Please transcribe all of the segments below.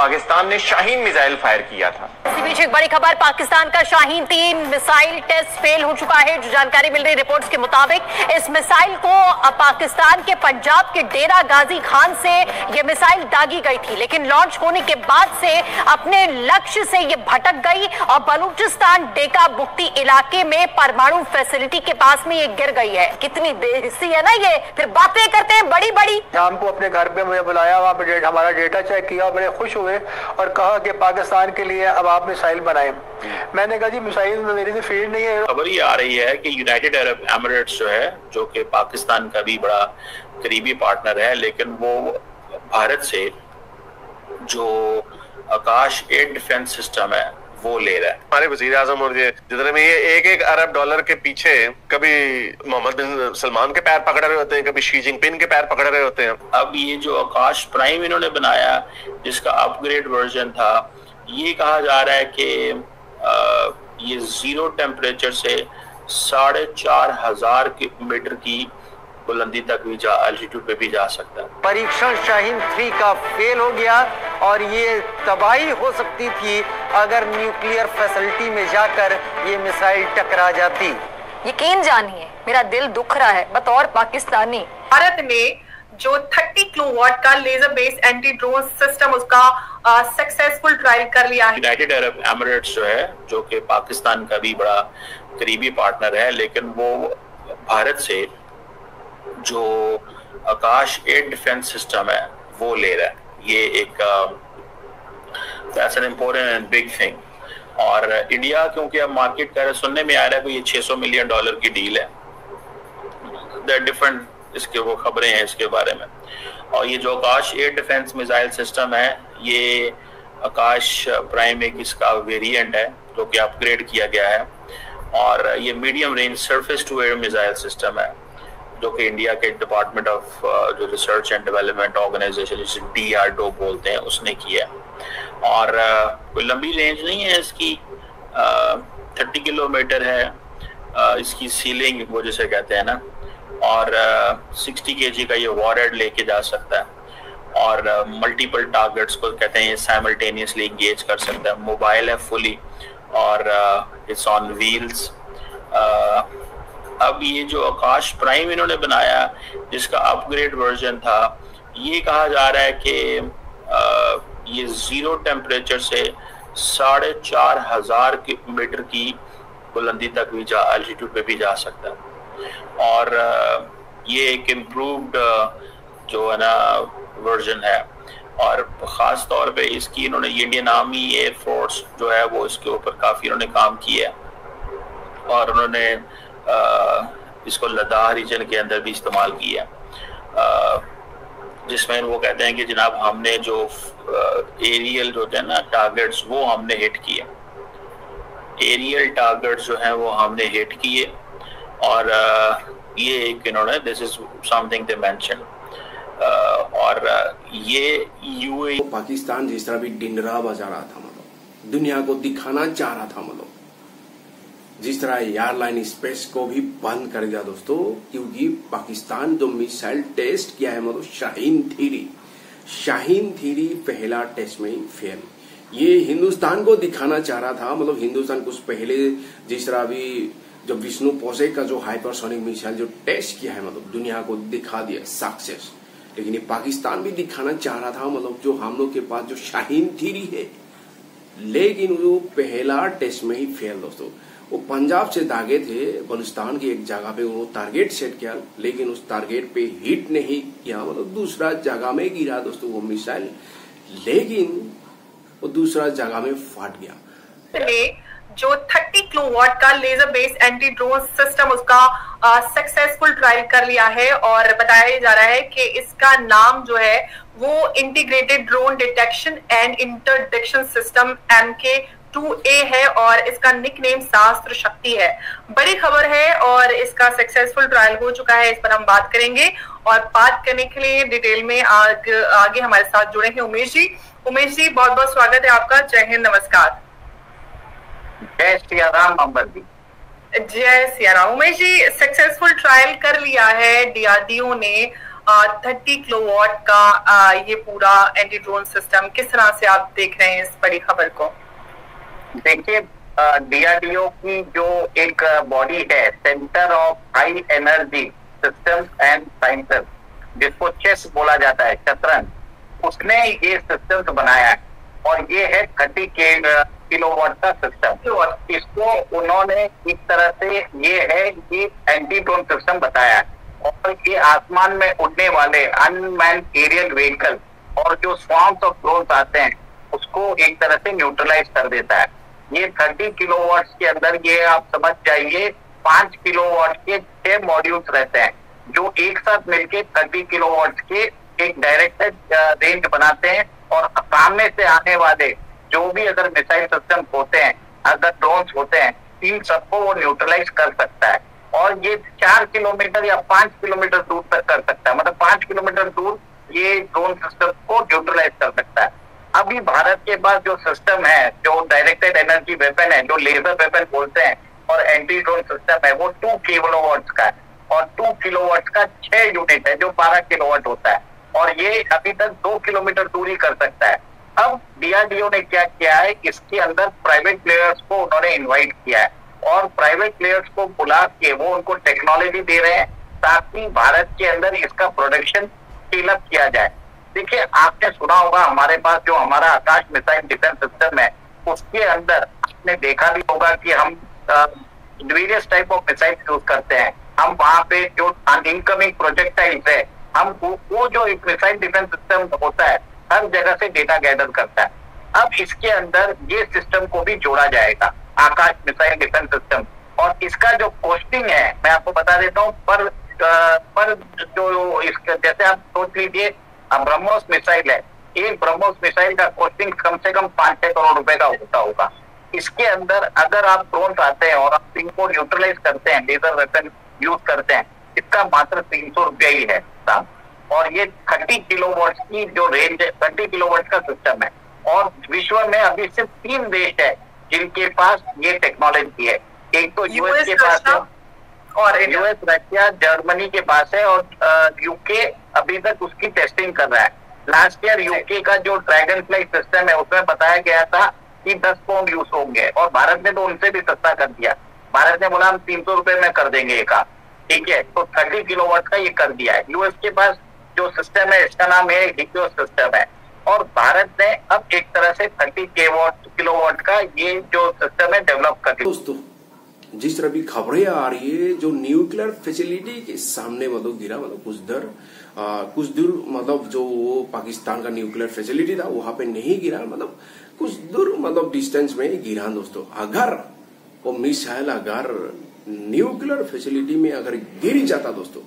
पाकिस्तान ने Shaheen missile fire किया था। इसी बीच एक बड़ी खबर, पाकिस्तान का शाहीन 3 मिसाइल टेस्ट फेल हो चुका है। जो जानकारी मिल रही रिपोर्ट्स के मुताबिक इस मिसाइल को पाकिस्तान के पंजाब के डेरा गाजी खान से ये मिसाइल दागी गई थी, लेकिन लॉन्च होने के बाद से अपने लक्ष्य से ये भटक गई और बलूचिस्तान डेका बुक्ती इलाके में परमाणु फैसिलिटी के पास में ये गिर गई है। कितनी देसी है ना ये, फिर बातें करते हैं बड़ी बड़ी। शाम को अपने घर पे मुझे बुलाया, वहाँ पे हमारा डेटा चेक किया, बड़े खुश हुए और कहा कि पाकिस्तान के लिए अब आप मिसाइल बनाएं। मैंने कहा जी मिसाइल मेरी तो फील्ड नहीं है। खबर ये आ रही है कि यूनाइटेड अरब एमिरेट्स जो है, जो कि पाकिस्तान का भी बड़ा करीबी पार्टनर है, लेकिन वो भारत से जो आकाश एयर डिफेंस सिस्टम है वो ले रहा है। हमारे वजीर आजम और ये जितने में ये एक अरब डॉलर के पीछे कभी मोहम्मद बिन सलमान के पैर पकड़ रहे होते हैं, कभी शी जिनपिंग के पैर पकड़ रहे होते हैं। अब ये जो आकाश प्राइम इन्होंने बनाया, जिसका अपग्रेड वर्जन था, ये कहा जा रहा है कि ये 0 टेम्परेचर से 4,500 मीटर की बुलंदी तक भी एल्टीट्यूड पे भी जा सकता है। परीक्षण शाहीन 3 का फेल हो गया और ये तबाही हो सकती थी अगर न्यूक्लियर फैसिलिटी में जाकर ये मिसाइल टकरा जाती। यकीन जानिए मेरा दिल दुख रहा है बतौर पाकिस्तानी। भारत ने जो 30 किलोवाट का laser based anti drone system उसका सक्सेसफुल ट्रायल कर लिया है। यूनाइटेड अरब एमिरेट्स जो है, जो कि पाकिस्तान का भी बड़ा करीबी पार्टनर है, लेकिन वो भारत से जो आकाश एयर डिफेंस सिस्टम है वो ले रहा है। ये एक that's an important and big thing. और इंडिया क्योंकि अब मार्केट कर सुनने में आ रहा है कि ये $600 मिलियन की डील है। डिफरेंट इसके वो खबरें हैं इसके बारे में। और ये जो आकाश एयर डिफेंस मिसाइल सिस्टम है, ये आकाश प्राइम एक इसका वेरिएंट है जो कि अपग्रेड किया गया है, और ये medium range surface to air missile system है जो कि इंडिया के डिपार्टमेंट ऑफ जो रिसर्च एंड डेवलपमेंट ऑर्गेनाइजेशन, जिसे DRDO बोलते हैं, उसने किया। और कोई लंबी रेंज नहीं है इसकी, 30 किलोमीटर है इसकी सीलिंग, वो जिसे कहते हैं ना, और 60 kg का ये वॉरहेड लेके जा सकता है और मल्टीपल टारगेट्स को कहते हैं ये साइमल्टेनियसली इंगेज कर सकता है। मोबाइल है फुली और इट्स ऑन व्हील्स। अब ये जो आकाश प्राइम इन्होंने बनाया, जिसका अपग्रेड वर्जन था, ये कहा जा रहा है कि ये 0 टेम्परेचर से 4,500 मीटर की बुलंदी तक भी एल्टीट्यूड पे भी जा सकता है। और ये एक इम्प्रूव्ड जो है ना वर्जन है, और ख़ास तौर पे इसकी इन्होंने इंडियन आर्मी एयर फोर्स जो है वो इसके ऊपर काफ़ी इन्होंने काम किया है, और उन्होंने इसको लद्दाख रीजन के अंदर भी इस्तेमाल किया, जिसमें वो कहते हैं कि जनाब हमने जो एरियल जो होते हैं ना टारगेट्स, वो हमने हिट किए। एरियल टारगेट्स जो हैं वो हमने हिट किए, और ये एक इन्होंने this is something they mention. और ये यूएई पाकिस्तान जिस तरह भी डिंडरा बजा रहा था, मतलब दुनिया को दिखाना चाह रहा था, मतलब जिस तरह एयरलाइन स्पेस को भी बंद कर दिया दोस्तों, क्योंकि पाकिस्तान जो मिसाइल टेस्ट किया है, मतलब शाहीन 3 पहला टेस्ट में ही फेल। ये हिंदुस्तान को दिखाना चाह रहा था, मतलब हिंदुस्तान कुछ पहले जिस तरह भी जब विष्णु पोसे का जो हाइपरसोनिक मिसाइल जो टेस्ट किया है, मतलब दुनिया को दिखा दिया सक्सेस, लेकिन ये पाकिस्तान भी दिखाना चाह रहा था, मतलब जो हम लोग के पास जो शाहीन 3 है, लेकिन वो पहला टेस्ट में ही फेल दोस्तों। वो पंजाब से दागे थे, बलूचिस्तान की एक जगह पे वो टारगेट सेट किया, लेकिन उस टारगेट पे हिट नहीं किया, मतलब दूसरा जगह में गिरा दोस्तों वो मिसाइल, लेकिन वो दूसरा जगह में फट गया। जो 30 किलोवाट का laser based anti drone system उसका सक्सेसफुल ट्रायल कर लिया है, और बताया जा रहा है कि इसका नाम जो है वो integrated drone detection and interdiction system MK2A है, और इसका निकनेम शास्त्र शक्ति है। बड़ी खबर है और इसका सक्सेसफुल ट्रायल हो चुका है, इस पर हम बात करेंगे। और बात करने के लिए डिटेल में आगे हमारे साथ जुड़े हैं उमेश जी। उमेश जी, बहुत बहुत स्वागत है आपका। जय हिंद, नमस्कार। जय सिया राम अंबर जी। जय सिया राम। उमेश जी, सक्सेसफुल ट्रायल कर लिया है DRDO ने 30 किलोवाट का ये पूरा एंटी ड्रोन सिस्टम, किस तरह से आप देख रहे हैं इस बड़ी खबर को? देखिए, डीआरडीओ की जो एक बॉडी है, centre of high energy systems and sciences, जिसको चेस बोला जाता है, शतरंज, उसने ये सिस्टम बनाया है और ये है 30 किलोवाट का सिस्टम। इसको उन्होंने इस तरह से ये है कि एंटी ड्रोन सिस्टम बताया है और ये आसमान में उड़ने वाले अनमैन्ड एरियल व्हीकल और जो स्वार्म्स ऑफ ड्रोन्स आते हैं उसको एक तरह से न्यूट्रलाइज कर देता है। ये 30 किलोवाट के अंदर ये आप समझ जाइए 5 किलोवाट के 6 मॉड्यूल्स रहते हैं जो एक साथ मिलके 30 किलोवाट के एक डायरेक्टेड रेंज बनाते हैं और सामने से आने वाले जो भी अगर मिसाइल सिस्टम होते हैं, अगर ड्रोन्स होते हैं, इन सबको वो न्यूट्रलाइज कर सकता है और ये 4 किलोमीटर या 5 किलोमीटर दूर तक कर सकता है। मतलब 5 किलोमीटर दूर ये ड्रोन सिस्टम को न्यूट्रलाइज कर सकता है। अभी भारत के पास जो सिस्टम है, जो डायरेक्टेड एनर्जी वेपन है, जो लेजर वेपन बोलते हैं, और एंटी ड्रोन सिस्टम है, वो 2 किलोवाट का है और 2 किलोवाट का 6 यूनिट है जो 12 किलोवाट होता है और ये अभी तक 2 किलोमीटर दूरी कर सकता है। अब डीआरडीओ ने क्या किया है, इसके अंदर प्राइवेट प्लेयर्स को उन्होंने इन्वाइट किया है और प्राइवेट प्लेयर्स को बुला के वो उनको टेक्नोलॉजी दे रहे हैं ताकि भारत के अंदर इसका प्रोडक्शन स्केल अप किया जाए। देखिए, आपने सुना होगा हमारे पास जो हमारा आकाश मिसाइल डिफेंस सिस्टम है, उसके अंदर आपने देखा भी होगा कि हम various type of missile use करते हैं। हम वहां पे जो इनकमिंग प्रोजेक्टाइल्स है, हम वो जो एक मिसाइल डिफेंस सिस्टम होता है हर जगह से डेटा गैदर करता है। अब इसके अंदर ये सिस्टम को भी जोड़ा जाएगा, आकाश मिसाइल डिफेंस सिस्टम, और इसका जो कॉस्टिंग है मैं आपको बता देता हूँ। पर जो इसका, जैसे आप सोच लीजिए ब्रह्मोस मिसाइल है, एक ब्रह्मोस मिसाइल का कॉस्टिंग कम से कम 5-6 करोड़ रुपए का होता होगा। इसके अंदर अगर आप ड्रोन आते हैं और आप इनको न्यूट्रलाइज करते हैं, लेजर वेपन यूज करते हैं, इसका मात्र 300 रुपया ही है दाम। और ये 30 किलोवाट की जो रेंज है, 30 किलोवाट का सिस्टम है और विश्व में अभी सिर्फ 3 देश है जिनके पास ये टेक्नोलॉजी है। एक तो यूएस के पास है और यूएस, रशिया, जर्मनी के पास है और यूके अभी तक उसकी टेस्टिंग कर रहा है। लास्ट ईयर यूके का जो ड्रैगन फ्लाई सिस्टम है उसमें बताया गया था कि 10 पाउंड यूज होंगे और भारत ने तो उनसे भी सस्ता कर दिया। भारत ने बोला हम 300 रुपए में कर देंगे एक, ठीक है, तो 30 किलोवाट का ये कर दिया है। यूएस के पास जो सिस्टम है इसका नाम है हिक्यो सिस्टम है और भारत ने अब एक तरह से 30 किलोवाट का ये जो सिस्टम है डेवलप कर दिया। दोस्तों, जिस तरह भी खबरें आ रही है, जो न्यूक्लियर फैसिलिटी के सामने मतलब गिरा, मतलब कुछ दूर मतलब जो पाकिस्तान का न्यूक्लियर फैसिलिटी था वहां पे नहीं गिरा, मतलब कुछ दूर मतलब डिस्टेंस में गिरा। दोस्तों, अगर वो मिसाइल अगर न्यूक्लियर फैसिलिटी में अगर गिर जाता दोस्तों,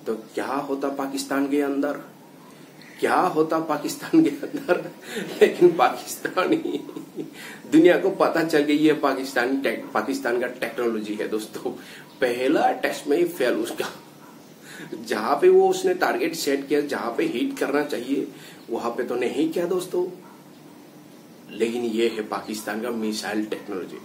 तो क्या होता पाकिस्तान के अंदर, क्या होता पाकिस्तान के अंदर। लेकिन पाकिस्तानी दुनिया को पता चल गई है पाकिस्तान का टेक्नोलॉजी है दोस्तों। पहला टेस्ट में ही फेल उसका, जहां पे वो उसने टारगेट सेट किया, जहां पे हिट करना चाहिए वहां पे तो नहीं किया दोस्तों। लेकिन ये है पाकिस्तान का मिसाइल टेक्नोलॉजी।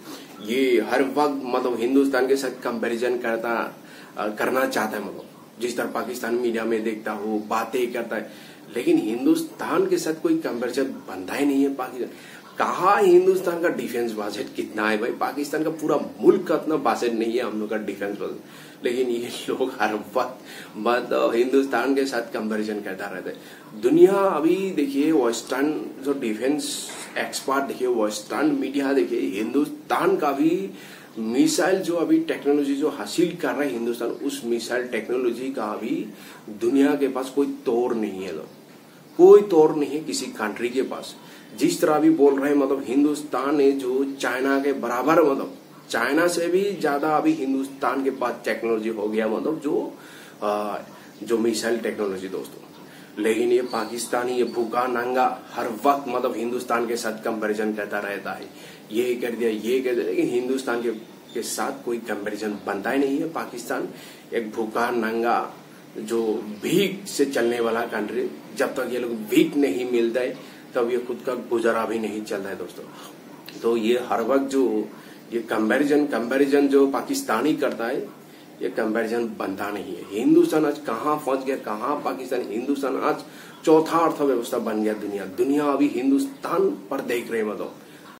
ये हर वक्त मतलब हिंदुस्तान के साथ कंपैरिजन करना चाहता है, मतलब जिस तरह पाकिस्तान मीडिया में देखता हो, बातें करता है, लेकिन हिंदुस्तान के साथ कोई कंपैरिजन बनता ही नहीं है। पाकिस्तान कहा, हिंदुस्तान का डिफेंस बजट कितना है भाई, पाकिस्तान का पूरा मुल्क का इतना बजट नहीं है हम लोग का डिफेंस बजट। लेकिन ये लोग हर वक्त मतलब हिंदुस्तान के साथ कंपैरिजन करता रहता है। दुनिया अभी देखिए, वेस्टर्न जो डिफेंस एक्सपर्ट देखिए, वेस्टर्न मीडिया देखिए, हिंदुस्तान का भी मिसाइल जो अभी टेक्नोलॉजी जो हासिल कर रहा है हिंदुस्तान, उस मिसाइल टेक्नोलॉजी का अभी दुनिया के पास कोई तोड़ नहीं है, कोई तोड़ नहीं है किसी कंट्री के पास। जिस तरह अभी बोल रहे हैं मतलब हिंदुस्तान है जो चाइना के बराबर, मतलब चाइना से भी ज्यादा अभी हिंदुस्तान के पास टेक्नोलॉजी हो गया, मतलब जो मिसाइल टेक्नोलॉजी दोस्तों। लेकिन ये पाकिस्तानी ये भूखा नंगा हर वक्त मतलब हिंदुस्तान के साथ कंपैरिजन करता रहता है, ये कर दिया, ये कर दिया, लेकिन हिंदुस्तान के साथ कोई कंपैरिजन बनता ही नहीं है। पाकिस्तान एक भूखा नंगा जो भीख से चलने वाला कंट्री, जब तक ये लोग भीख नहीं मिलता है तब ये खुद का गुजारा भी नहीं चल रहा है दोस्तों। तो ये हर वक्त जो ये कंपैरिजन जो पाकिस्तानी करता है, ये कंपैरिजन बनता नहीं है। हिंदुस्तान आज कहाँ फंस गया, कहाँ पाकिस्तान, हिंदुस्तान आज चौथा अर्थव्यवस्था बन गया दुनिया। दुनिया अभी हिंदुस्तान पर देख रहे मतलब